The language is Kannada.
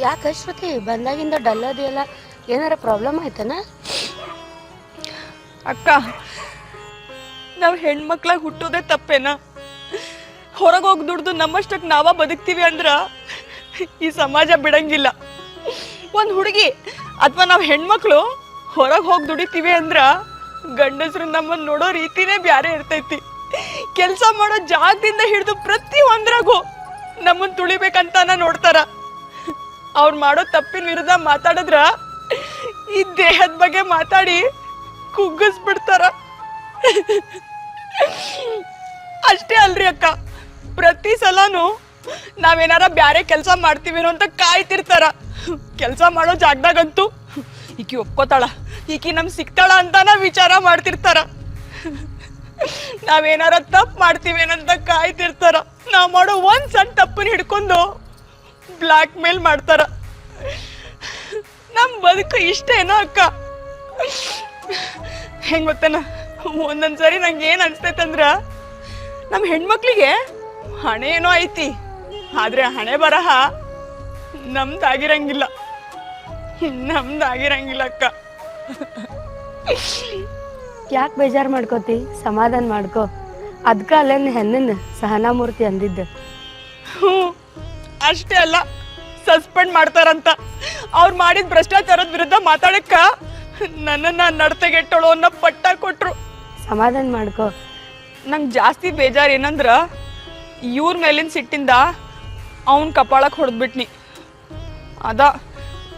ಯಾಕೆ ಶ್ರುತಿ ಬಂದಾಗಿಂದ ಡಲ್ ಅದೆಯಲ್ಲ, ಏನಾರ ಪ್ರಾಬ್ಲಮ್ ಆಯ್ತನ? ಅಕ್ಕ, ನಾವು ಹೆಣ್ಮಕ್ಳಾಗ ಹುಟ್ಟೋದೇ ತಪ್ಪೇನ? ಹೊರಗೆ ಹೋಗಿ ದುಡ್ದು ನಮ್ಮಷ್ಟಕ್ಕೆ ನಾವ ಬದುಕ್ತೀವಿ ಅಂದ್ರ ಈ ಸಮಾಜ ಬಿಡಂಗಿಲ್ಲ. ಒಂದು ಹುಡುಗಿ ಅಥವಾ ನಾವು ಹೆಣ್ಮಕ್ಳು ಹೊರಗೆ ಹೋಗಿ ದುಡಿತೀವಿ ಅಂದ್ರ ಗಂಡಸರು ನಮ್ಮನ್ನು ನೋಡೋ ರೀತಿನೇ ಬ್ಯಾರೆ ಇರ್ತೈತಿ. ಕೆಲಸ ಮಾಡೋ ಜಾಗದಿಂದ ಹಿಡಿದು ಪ್ರತಿ ಒಂದ್ರಾಗೂ ನಮ್ಮನ್ನು ತುಳಿಬೇಕಂತಾನ ನೋಡ್ತಾರ. ಅವ್ರು ಮಾಡೋ ತಪ್ಪಿನ ವಿರುದ್ಧ ಮಾತಾಡಿದ್ರ ಈ ದೇಹದ ಬಗ್ಗೆ ಮಾತಾಡಿ ಕುಗ್ಗಿಸ್ಬಿಡ್ತಾರ. ಅಷ್ಟೇ ಅಲ್ರಿ ಅಕ್ಕ, ಪ್ರತಿ ಸಲನೂ ನಾವೇನಾರ ಬ್ಯಾರೆ ಕೆಲಸ ಮಾಡ್ತೀವೇನೋ ಅಂತ ಕಾಯ್ತಿರ್ತಾರ. ಕೆಲಸ ಮಾಡೋ ಜಾಗದಾಗಂತೂ ಈಕಿ ಒಪ್ಕೋತಾಳ, ಈಕಿ ನಮ್ಗೆ ಸಿಗ್ತಾಳ ಅಂತಾನ ವಿಚಾರ ಮಾಡ್ತಿರ್ತಾರ. ನಾವೇನಾರ ತಪ್ಪು ಮಾಡ್ತೀವೇನಂತ ಕಾಯ್ತಿರ್ತಾರ. ನಾವ್ ಮಾಡೋ ಒಂದ್ ಸಣ್ಣ ತಪ್ಪನ್ನ ಹಿಡ್ಕೊಂಡು ಬ್ಲಾಕ್ ಮೇಲ್ ಮಾಡ್ತಾರ. ನಮ್ ಬದುಕು ಇಷ್ಟೇನೋ ಅಕ್ಕ? ಹೆಂಗ್ ಗೊತ್ತೇನ, ಒಂದೊಂದ್ಸರಿ ನಂಗೆ ಏನ್ ಅನ್ಸ್ತೈತಂದ್ರ ನಮ್ ಹೆಣ್ಮಕ್ಳಿಗೆ ಹಣೆ ಏನೋ ಐತಿ, ಆದ್ರೆ ಹಣೆ ಬರಹ ನಮ್ದಾಗಿರಂಗಿಲ್ಲ ಅಕ್ಕ. ಯಾಕೆ ಬೇಜಾರು ಮಾಡ್ಕೋತಿ? ಸಮಾಧಾನ ಮಾಡ್ಕೋ. ಅದಕ್ಕೆ ಅಲ್ಲೇನು ಹೆಣ್ಣನ ಸಹನಾಮೂರ್ತಿ ಅಂದಿದ್ದ. ಹ್ಞೂ, ಅಷ್ಟೇ ಅಲ್ಲ, ಸಸ್ಪೆಂಡ್ ಮಾಡ್ತಾರಂತ. ಅವ್ರು ಮಾಡಿದ ಭ್ರಷ್ಟಾಚಾರದ ವಿರುದ್ಧ ಮಾತಾಡಕ್ಕ ನನ್ನನ್ನು ನಡತೆಗೆಟ್ಟೋಳು ಅನ್ನೋ ಪಟ್ಟ ಕೊಟ್ರು. ಸಮಾಧಾನ ಮಾಡ್ಕೋ. ನಂಗೆ ಜಾಸ್ತಿ ಬೇಜಾರು ಏನಂದ್ರ ಇವ್ರ ಮೇಲಿನ ಸಿಟ್ಟಿಂದ ಅವನ್ ಕಪಾಳಕ್ಕೆ ಹೊಡೆದ್ಬಿಟ್ನಿ. ಅದ